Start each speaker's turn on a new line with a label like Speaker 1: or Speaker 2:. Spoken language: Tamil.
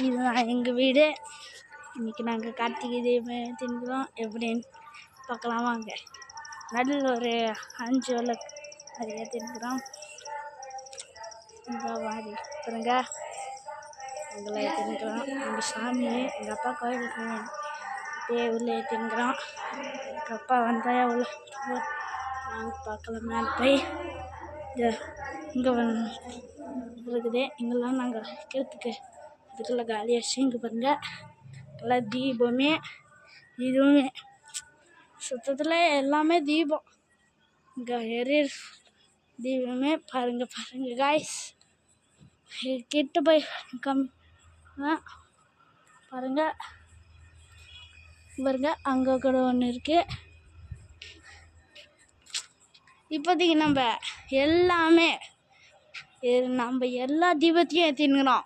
Speaker 1: இதுதான் எங்கள் வீடு. இன்றைக்கி நாங்கள் கார்த்திகை தீபம் ஏற்றிருக்கிறோம். எப்படின்னு பார்க்கலாம் வாங்க. நல்ல ஒரு 5 விளக்கு அது ஏற்றிருக்கிறோம். இந்த மாதிரி பாருங்க, அங்கே ஏற்றிருக்கிறோம். எங்கள் சாமி எங்கள் அப்பா கோயிலுக்கு அப்படியே உள்ளே ஏற்றிருக்கிறோம். எங்கள் அப்பா வந்தால் எவ்வளோ நாங்கள் பார்க்கலாம். மேலே போய் இங்கே இருக்குது. இங்கெல்லாம் நாங்கள் வைக்கிறதுக்கு இதுக்குள்ள காலியாச்சு. இங்கே பாருங்க எல்லாம் தீபமே, இதுவுமே சுத்தத்தில் எல்லாமே தீபம். இங்கே எரிய தீபமே பாருங்க காய்ஸ். கிட்ட போய் பாருங்க அங்கே கூட ஒன்று இருக்குது. இப்போதைக்கு நம்ம எல்லாமே எல்லா தீபத்தையும் ஏற்றினுக்கிறோம்.